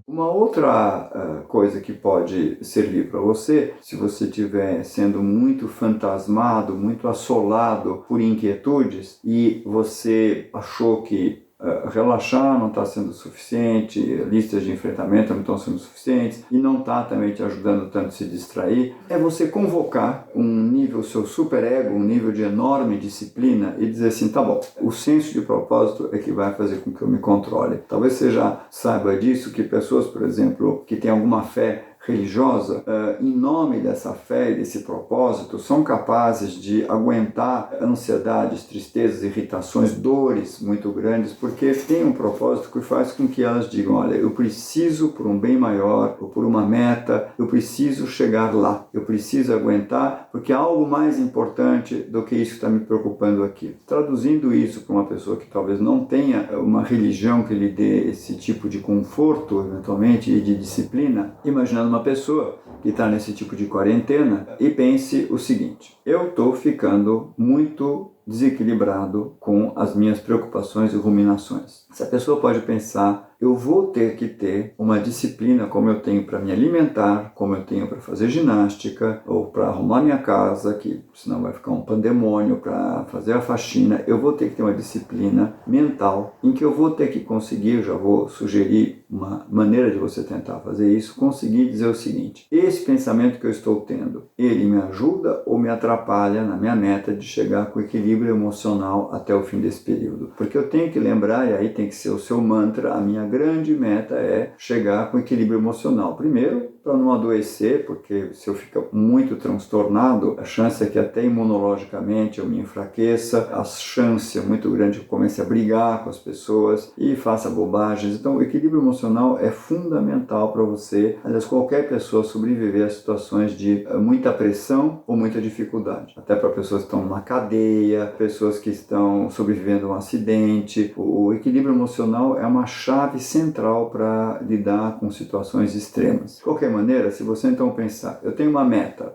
Uma outra coisa que pode servir para você, se você estiver sendo muito fantasmado, muito assolado por inquietudes e você achou que relaxar não está sendo suficiente, listas de enfrentamento não estão sendo suficientes e não está também te ajudando tanto a se distrair, é você convocar um nível, seu superego, um nível de enorme disciplina e dizer assim, tá bom, o senso de propósito é que vai fazer com que eu me controle. Talvez você já saiba disso, que pessoas, por exemplo, que têm alguma fé religiosa, em nome dessa fé e desse propósito, são capazes de aguentar ansiedades, tristezas, irritações, dores muito grandes, porque tem um propósito que faz com que elas digam, olha, eu preciso por um bem maior, ou por uma meta, eu preciso chegar lá, eu preciso aguentar, porque há algo mais importante do que isso que está me preocupando aqui. Traduzindo isso para uma pessoa que talvez não tenha uma religião que lhe dê esse tipo de conforto, eventualmente, e de disciplina, imaginando uma pessoa que está nesse tipo de quarentena e pense o seguinte, eu estou ficando muito desequilibrado com as minhas preocupações e ruminações. Essa pessoa pode pensar, eu vou ter que ter uma disciplina como eu tenho para me alimentar, como eu tenho para fazer ginástica, ou para arrumar minha casa, que senão vai ficar um pandemônio, para fazer a faxina. Eu vou ter que ter uma disciplina mental em que eu vou ter que conseguir, já vou sugerir uma maneira de você tentar fazer isso, conseguir dizer o seguinte, esse pensamento que eu estou tendo, ele me ajuda ou me atrapalha na minha meta de chegar com equilíbrio emocional até o fim desse período? Porque eu tenho que lembrar, e aí tem que ser o seu mantra, a minha grande meta é chegar com equilíbrio emocional. Primeiro, para não adoecer, porque se eu ficar muito transtornado, a chance é que até imunologicamente eu me enfraqueça, a chance é muito grande que eu comece a brigar com as pessoas e faça bobagens. Então, o equilíbrio emocional é fundamental para você, aliás, qualquer pessoa sobreviver a situações de muita pressão ou muita dificuldade. Até para pessoas que estão numa cadeia, pessoas que estão sobrevivendo a um acidente. O equilíbrio emocional é uma chave central para lidar com situações extremas. De qualquer maneira, se você então pensar, eu tenho uma meta,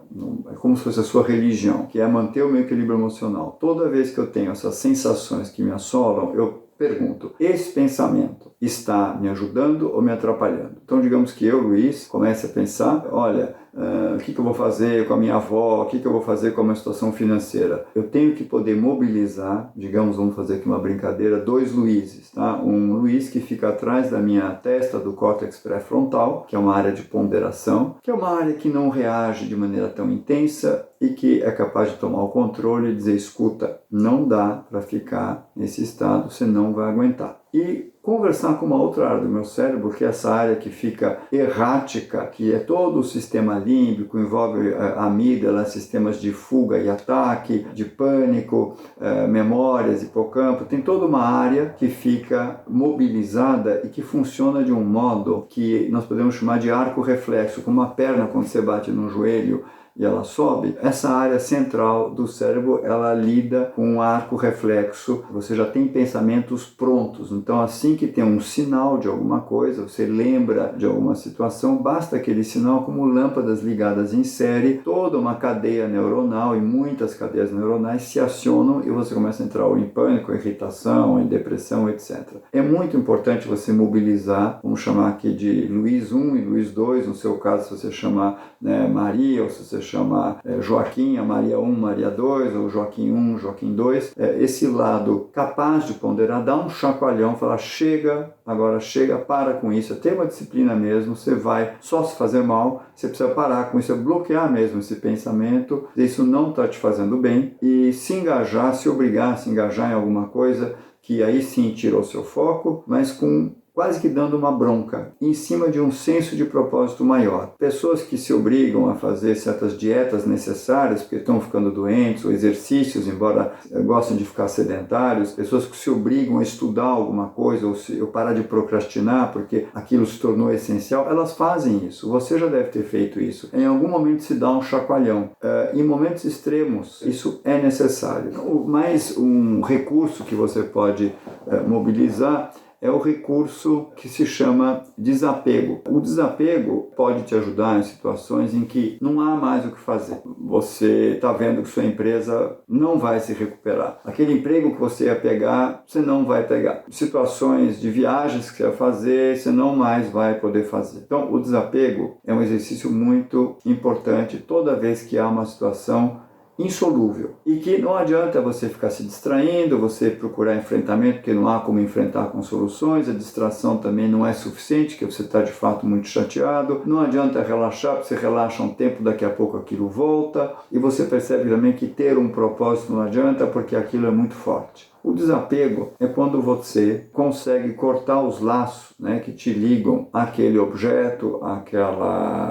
é como se fosse a sua religião, que é manter o meu equilíbrio emocional. Toda vez que eu tenho essas sensações que me assolam, eu pergunto, esse pensamento está me ajudando ou me atrapalhando? Então, digamos que eu, Luiz, comece a pensar, olha, o que eu vou fazer com a minha avó, o que eu vou fazer com a minha situação financeira? Eu tenho que poder mobilizar, digamos, vamos fazer aqui uma brincadeira, 2 Luizes, tá? Um Luiz que fica atrás da minha testa do córtex pré-frontal, que é uma área de ponderação, que é uma área que não reage de maneira tão intensa e que é capaz de tomar o controle e dizer, escuta, não dá para ficar nesse estado, você não vai aguentar. E conversar com uma outra área do meu cérebro, que é essa área que fica errática, que é todo o sistema límbico, envolve a amígdala, sistemas de fuga e ataque, de pânico, memórias, hipocampo, tem toda uma área que fica mobilizada e que funciona de um modo que nós podemos chamar de arco reflexo, como a perna quando você bate no joelho e ela sobe, essa área central do cérebro, ela lida com um arco reflexo, você já tem pensamentos prontos, então assim que tem um sinal de alguma coisa, você lembra de alguma situação, basta aquele sinal como lâmpadas ligadas em série, toda uma cadeia neuronal e muitas cadeias neuronais se acionam e você começa a entrar ou em pânico, irritação, em depressão, etc. É muito importante você mobilizar, vamos chamar aqui de Luiz 1 e Luiz 2, no seu caso se você chamar Maria, ou se você chama Joaquim, a Maria 1, Maria 2, ou Joaquim 1, Joaquim 2, esse lado capaz de ponderar, dá um chacoalhão, falar, chega, agora chega, para com isso, tem uma disciplina mesmo, você vai só se fazer mal, você precisa parar com isso, bloquear mesmo esse pensamento, isso não está te fazendo bem, e se engajar, se obrigar a se engajar em alguma coisa, que aí sim tirou seu foco, mas com quase que dando uma bronca, em cima de um senso de propósito maior. Pessoas que se obrigam a fazer certas dietas necessárias, porque estão ficando doentes, ou exercícios, embora gostem de ficar sedentários, pessoas que se obrigam a estudar alguma coisa, ou parar de procrastinar, porque aquilo se tornou essencial, elas fazem isso. Você já deve ter feito isso. Em algum momento se dá um chacoalhão. Em momentos extremos, isso é necessário. Mais um recurso que você pode mobilizar é o recurso que se chama desapego. O desapego pode te ajudar em situações em que não há mais o que fazer. Você está vendo que sua empresa não vai se recuperar. Aquele emprego que você ia pegar, você não vai pegar. Situações de viagens que você ia fazer, você não mais vai poder fazer. Então, o desapego é um exercício muito importante toda vez que há uma situação insolúvel. E que não adianta você ficar se distraindo, você procurar enfrentamento, porque não há como enfrentar com soluções, a distração também não é suficiente, porque você está de fato muito chateado. Não adianta relaxar, porque você relaxa um tempo, daqui a pouco aquilo volta, e você percebe também que ter um propósito não adianta, porque aquilo é muito forte. O desapego é quando você consegue cortar os laços, né, que te ligam àquele objeto,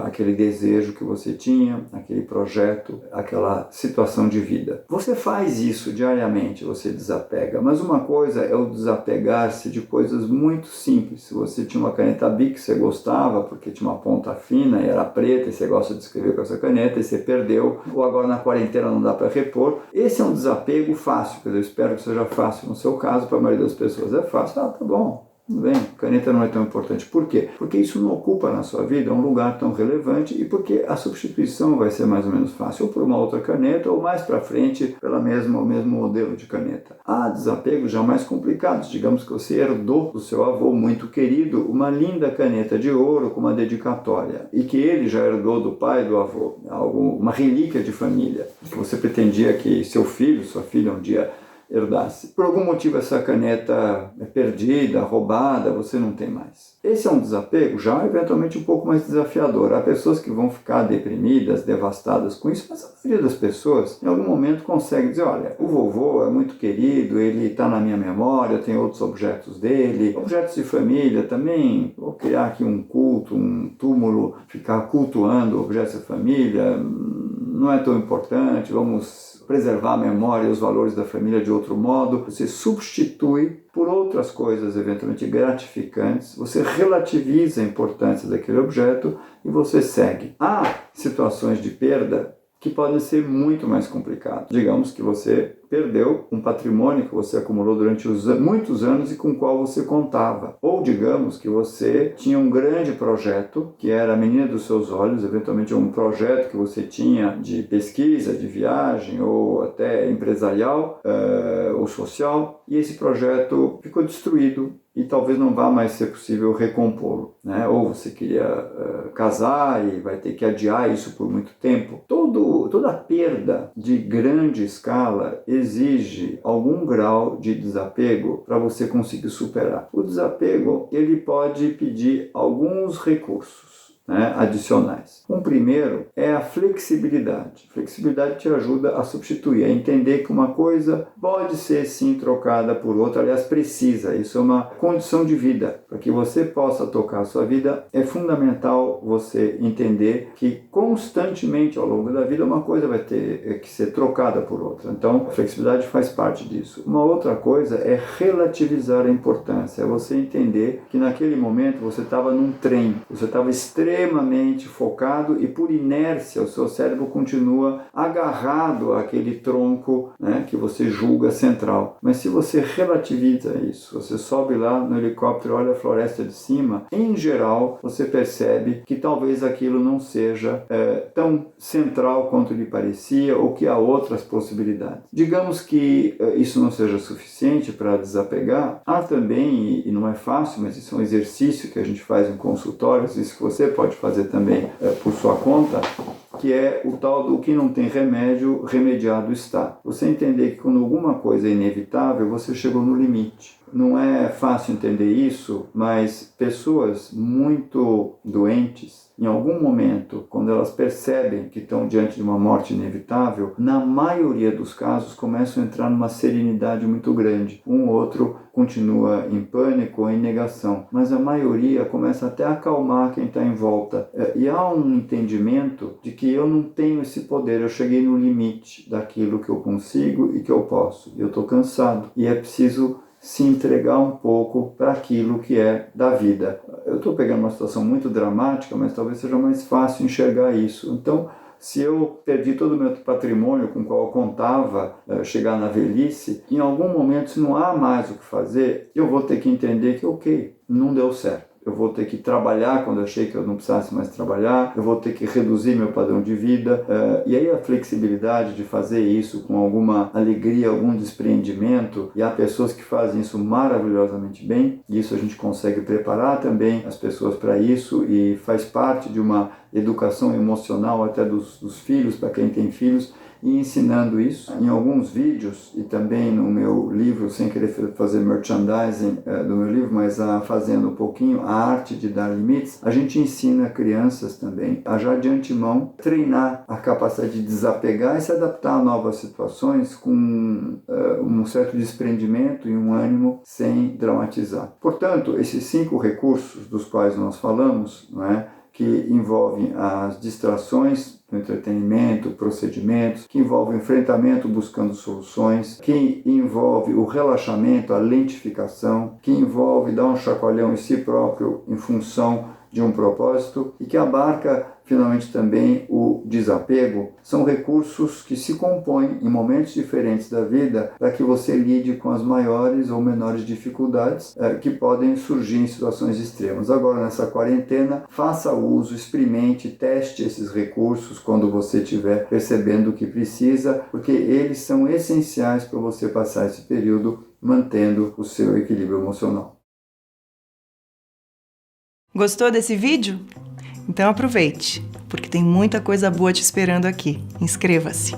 aquele desejo que você tinha, aquele projeto, aquela situação de vida. Você faz isso diariamente, você desapega, mas uma coisa é o desapegar-se de coisas muito simples. Se você tinha uma caneta Bic que você gostava, porque tinha uma ponta fina e era preta, e você gosta de escrever com essa caneta, e você perdeu, ou agora na quarentena não dá para repor, esse é um desapego fácil, eu espero que seja fácil no seu caso, para a maioria das pessoas é fácil. Tá bom, tudo bem, caneta não é tão importante. Por quê? Porque isso não ocupa na sua vida um lugar tão relevante e porque a substituição vai ser mais ou menos fácil, ou por uma outra caneta, ou mais para frente, pelo mesmo modelo de caneta. Há desapegos já mais complicados. Digamos que você herdou do seu avô muito querido uma linda caneta de ouro com uma dedicatória, e que ele já herdou do pai e do avô, uma relíquia de família, que você pretendia que seu filho, sua filha um dia herdasse. Por algum motivo essa caneta é perdida, roubada, você não tem mais. Esse é um desapego já eventualmente um pouco mais desafiador. Há pessoas que vão ficar deprimidas, devastadas com isso, mas a maioria das pessoas em algum momento consegue dizer, olha, o vovô é muito querido, ele está na minha memória, tem outros objetos dele, objetos de família também, vou criar aqui um culto, um túmulo, ficar cultuando objetos de família, não é tão importante, vamos preservar a memória e os valores da família de outro modo. Você substitui por outras coisas eventualmente gratificantes, você relativiza a importância daquele objeto e você segue. Há situações de perda que podem ser muito mais complicadas. Digamos que você perdeu um patrimônio que você acumulou durante muitos anos e com o qual você contava. Ou digamos que você tinha um grande projeto, que era a menina dos seus olhos, eventualmente um projeto que você tinha de pesquisa, de viagem, ou até empresarial, ou social, e esse projeto ficou destruído e talvez não vá mais ser possível recompô-lo, né? Ou você queria casar e vai ter que adiar isso por muito tempo. Toda perda de grande escala exige algum grau de desapego para você conseguir superar. O desapego, ele pode pedir alguns recursos, né, adicionais. Um primeiro é a flexibilidade. A flexibilidade te ajuda a substituir, a entender que uma coisa pode ser sim trocada por outra, aliás precisa, isso é uma condição de vida. Para que você possa tocar a sua vida, é fundamental você entender que constantemente ao longo da vida uma coisa vai ter que ser trocada por outra. Então a flexibilidade faz parte disso. Uma outra coisa é relativizar a importância, é você entender que naquele momento você estava num trem, você estava extremamente focado e por inércia o seu cérebro continua agarrado àquele tronco, né, que você julga central. Mas se você relativiza isso, você sobe lá no helicóptero, olha a floresta de cima, em geral você percebe que talvez aquilo não seja tão central quanto lhe parecia ou que há outras possibilidades. Digamos que isso não seja suficiente para desapegar, há também, e não é fácil, mas isso é um exercício que a gente faz em consultórios, isso que você pode fazer também por sua conta, que é o tal do que não tem remédio, remediado está. Você entender que quando alguma coisa é inevitável, você chegou no limite. Não é fácil entender isso, mas pessoas muito doentes, em algum momento, quando elas percebem que estão diante de uma morte inevitável, na maioria dos casos começam a entrar numa serenidade muito grande. Um ou outro continua em pânico ou em negação, mas a maioria começa até a acalmar quem está em volta. E há um entendimento de que eu não tenho esse poder, eu cheguei no limite daquilo que eu consigo e que eu posso. Eu estou cansado e é preciso se entregar um pouco para aquilo que é da vida. Eu estou pegando uma situação muito dramática, mas talvez seja mais fácil enxergar isso. Então, se eu perdi todo o meu patrimônio com o qual eu contava chegar na velhice, em algum momento, se não há mais o que fazer, eu vou ter que entender que, ok, não deu certo. Eu vou ter que trabalhar quando eu achei que eu não precisasse mais trabalhar, eu vou ter que reduzir meu padrão de vida. E aí a flexibilidade de fazer isso com alguma alegria, algum despreendimento, e há pessoas que fazem isso maravilhosamente bem, e isso a gente consegue preparar também as pessoas para isso, e faz parte de uma educação emocional até dos filhos, para quem tem filhos, e ensinando isso em alguns vídeos e também no meu livro, sem querer fazer merchandising do meu livro, mas fazendo um pouquinho a arte de dar limites, a gente ensina crianças também a já de antemão treinar a capacidade de desapegar e se adaptar a novas situações com um certo desprendimento e um ânimo sem dramatizar. Portanto, esses 5 recursos dos quais nós falamos, não é, que envolvem as distrações do entretenimento, procedimentos, que envolve o enfrentamento buscando soluções, que envolve o relaxamento, a lentificação, que envolve dar um chacoalhão em si próprio em função de um propósito e que abarca finalmente também o desapego, são recursos que se compõem em momentos diferentes da vida para que você lide com as maiores ou menores dificuldades que podem surgir em situações extremas. Agora, nessa quarentena, faça uso, experimente, teste esses recursos quando você estiver percebendo o que precisa, porque eles são essenciais para você passar esse período mantendo o seu equilíbrio emocional. Gostou desse vídeo? Então aproveite, porque tem muita coisa boa te esperando aqui. Inscreva-se!